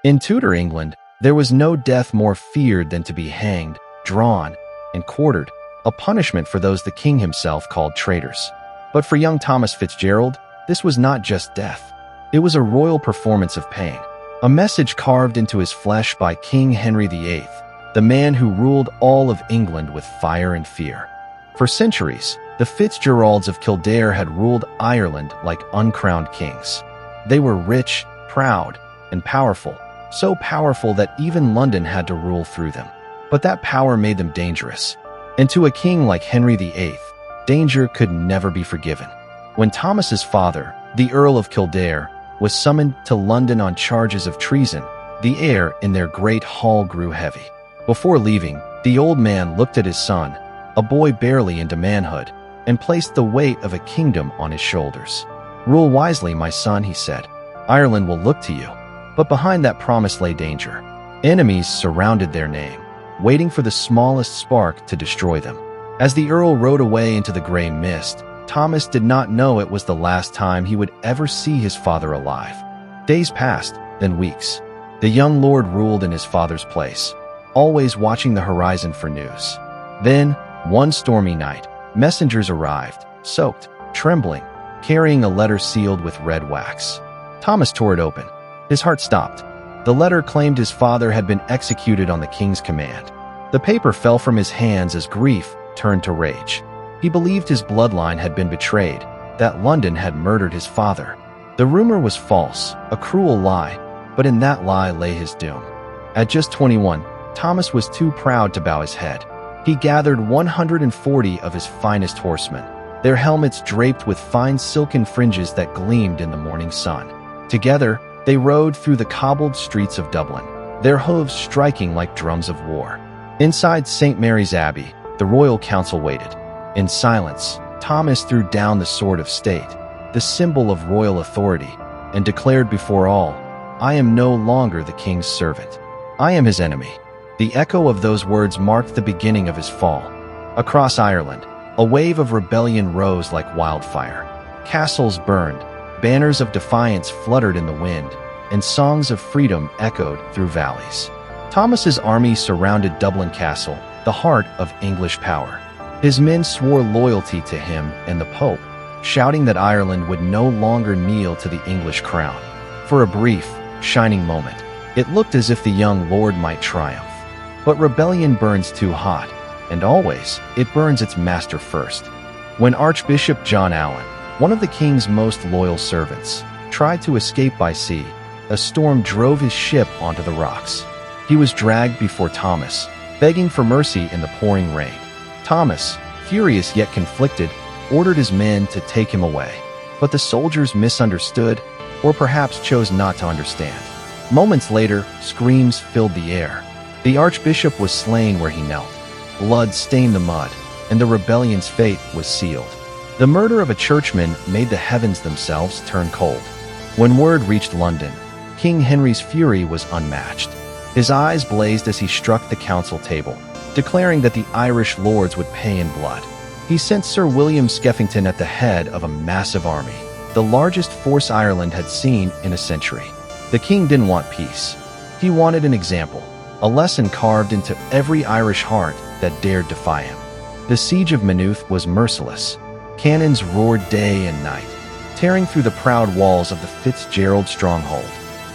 In Tudor England, there was no death more feared than to be hanged, drawn, and quartered, a punishment for those the king himself called traitors. But for young Thomas Fitzgerald, this was not just death. It was a royal performance of pain, a message carved into his flesh by King Henry VIII, the man who ruled all of England with fire and fear. For centuries, the Fitzgeralds of Kildare had ruled Ireland like uncrowned kings. They were rich, proud, and powerful, so powerful that even London had to rule through them. But that power made them dangerous. And to a king like Henry VIII, danger could never be forgiven. When Thomas's father, the Earl of Kildare, was summoned to London on charges of treason, the air in their great hall grew heavy. Before leaving, the old man looked at his son, a boy barely into manhood, and placed the weight of a kingdom on his shoulders. "Rule wisely, my son," he said. "Ireland will look to you." But behind that promise lay danger. Enemies surrounded their name, waiting for the smallest spark to destroy them. As the Earl rode away into the gray mist, Thomas did not know it was the last time he would ever see his father alive. Days passed, then weeks. The young lord ruled in his father's place, always watching the horizon for news. Then, one stormy night, messengers arrived, soaked, trembling, carrying a letter sealed with red wax. Thomas tore it open. His heart stopped. The letter claimed his father had been executed on the king's command. The paper fell from his hands as grief turned to rage. He believed his bloodline had been betrayed, that London had murdered his father. The rumor was false, a cruel lie, but in that lie lay his doom. At just 21, Thomas was too proud to bow his head. He gathered 140 of his finest horsemen, their helmets draped with fine silken fringes that gleamed in the morning sun. Together, they rode through the cobbled streets of Dublin, their hooves striking like drums of war. Inside St. Mary's Abbey, the royal council waited. In silence, Thomas threw down the sword of state, the symbol of royal authority, and declared before all, "I am no longer the king's servant. I am his enemy." The echo of those words marked the beginning of his fall. Across Ireland, a wave of rebellion rose like wildfire. Castles burned, banners of defiance fluttered in the wind, and songs of freedom echoed through valleys. Thomas's army surrounded Dublin Castle, the heart of English power. His men swore loyalty to him and the Pope, shouting that Ireland would no longer kneel to the English crown. For a brief, shining moment, it looked as if the young lord might triumph. But rebellion burns too hot, and always, it burns its master first. When Archbishop John Allen, one of the king's most loyal servants, tried to escape by sea, a storm drove his ship onto the rocks. He was dragged before Thomas, begging for mercy in the pouring rain. Thomas, furious yet conflicted, ordered his men to take him away. But the soldiers misunderstood, or perhaps chose not to understand. Moments later, screams filled the air. The archbishop was slain where he knelt. Blood stained the mud, and the rebellion's fate was sealed. The murder of a churchman made the heavens themselves turn cold. When word reached London, King Henry's fury was unmatched. His eyes blazed as he struck the council table, declaring that the Irish lords would pay in blood. He sent Sir William Skeffington at the head of a massive army, the largest force Ireland had seen in a century. The king didn't want peace. He wanted an example, a lesson carved into every Irish heart that dared defy him. The siege of Maynooth was merciless. Cannons roared day and night, tearing through the proud walls of the Fitzgerald stronghold.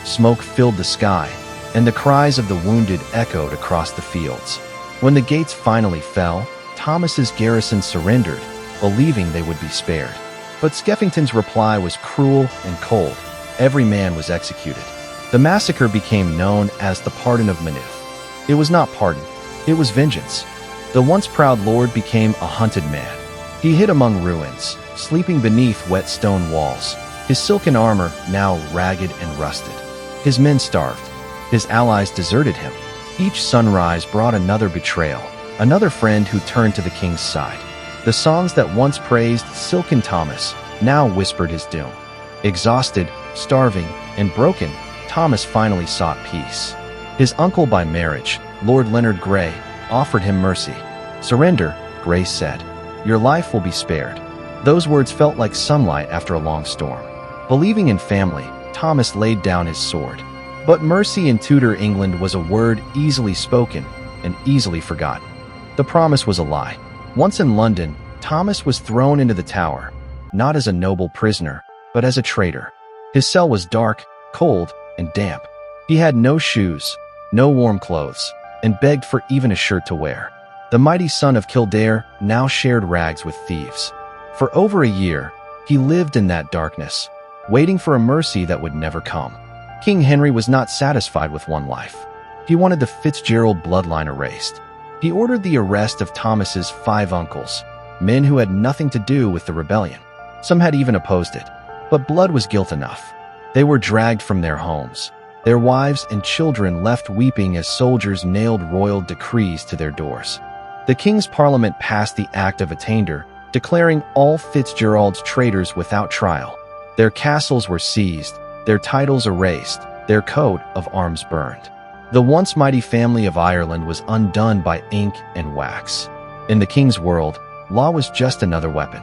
Smoke filled the sky, and the cries of the wounded echoed across the fields. When the gates finally fell, Thomas's garrison surrendered, believing they would be spared. But Skeffington's reply was cruel and cold. Every man was executed. The massacre became known as the Pardon of Maynooth. It was not pardon, it was vengeance. The once proud lord became a hunted man. He hid among ruins, sleeping beneath wet stone walls, his silken armor now ragged and rusted. His men starved. His allies deserted him. Each sunrise brought another betrayal, another friend who turned to the king's side. The songs that once praised Silken Thomas now whispered his doom. Exhausted, starving, and broken, Thomas finally sought peace. His uncle by marriage, Lord Leonard Grey, offered him mercy. "Surrender," Grey said. "Your life will be spared." Those words felt like sunlight after a long storm. Believing in family, Thomas laid down his sword. But mercy in Tudor England was a word easily spoken and easily forgotten. The promise was a lie. Once in London, Thomas was thrown into the Tower, not as a noble prisoner, but as a traitor. His cell was dark, cold, and damp. He had no shoes, no warm clothes, and begged for even a shirt to wear. The mighty son of Kildare now shared rags with thieves. For over a year, he lived in that darkness, waiting for a mercy that would never come. King Henry was not satisfied with one life. He wanted the Fitzgerald bloodline erased. He ordered the arrest of Thomas's 5 uncles, men who had nothing to do with the rebellion. Some had even opposed it, but blood was guilt enough. They were dragged from their homes, their wives and children left weeping as soldiers nailed royal decrees to their doors. The King's Parliament passed the Act of Attainder, declaring all Fitzgerald's traitors without trial. Their castles were seized, their titles erased, their coat of arms burned. The once mighty family of Ireland was undone by ink and wax. In the King's world, law was just another weapon.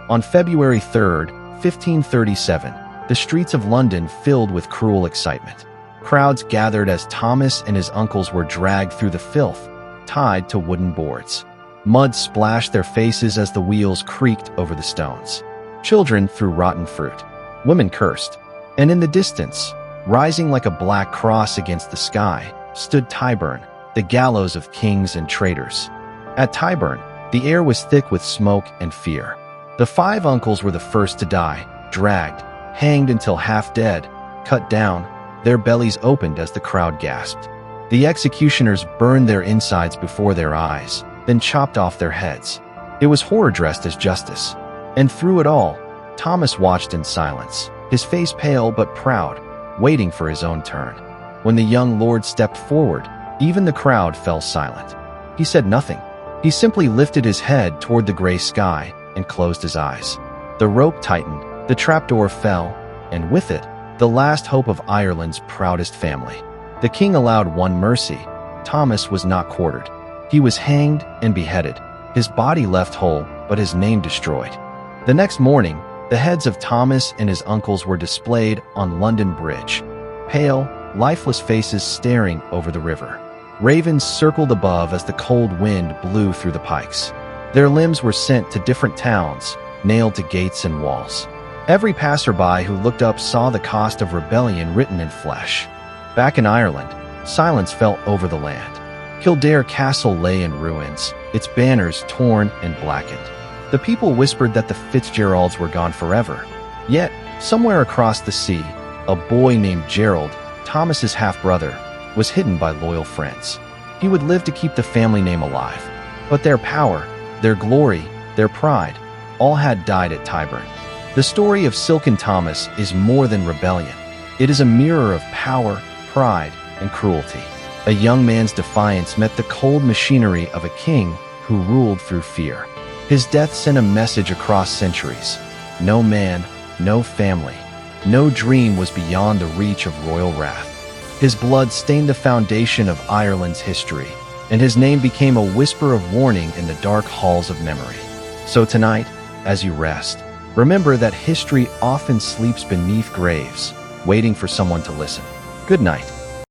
On February 3, 1537, the streets of London filled with cruel excitement. Crowds gathered as Thomas and his uncles were dragged through the filth, tied to wooden boards. Mud splashed their faces as the wheels creaked over the stones. Children threw rotten fruit. Women cursed. And in the distance, rising like a black cross against the sky, stood Tyburn, the gallows of kings and traitors. At Tyburn, the air was thick with smoke and fear. The 5 uncles were the first to die, dragged, hanged until half dead, cut down, their bellies opened as the crowd gasped. The executioners burned their insides before their eyes, then chopped off their heads. It was horror dressed as justice. And through it all, Thomas watched in silence, his face pale but proud, waiting for his own turn. When the young lord stepped forward, even the crowd fell silent. He said nothing. He simply lifted his head toward the gray sky and closed his eyes. The rope tightened, the trapdoor fell, and with it, the last hope of Ireland's proudest family. The king allowed one mercy. Thomas was not quartered. He was hanged and beheaded, his body left whole, but his name destroyed. The next morning, the heads of Thomas and his uncles were displayed on London Bridge, pale, lifeless faces staring over the river. Ravens circled above as the cold wind blew through the pikes. Their limbs were sent to different towns, nailed to gates and walls. Every passerby who looked up saw the cost of rebellion written in flesh. Back in Ireland, silence fell over the land. Kildare Castle lay in ruins, its banners torn and blackened. The people whispered that the Fitzgeralds were gone forever. Yet, somewhere across the sea, a boy named Gerald, Thomas's half-brother, was hidden by loyal friends. He would live to keep the family name alive. But their power, their glory, their pride, all had died at Tyburn. The story of Silken Thomas is more than rebellion. It is a mirror of power, pride, and cruelty. A young man's defiance met the cold machinery of a king who ruled through fear. His death sent a message across centuries. No man, no family, no dream was beyond the reach of royal wrath. His blood stained the foundation of Ireland's history, and his name became a whisper of warning in the dark halls of memory. So tonight, as you rest, remember that history often sleeps beneath graves, waiting for someone to listen. Good night.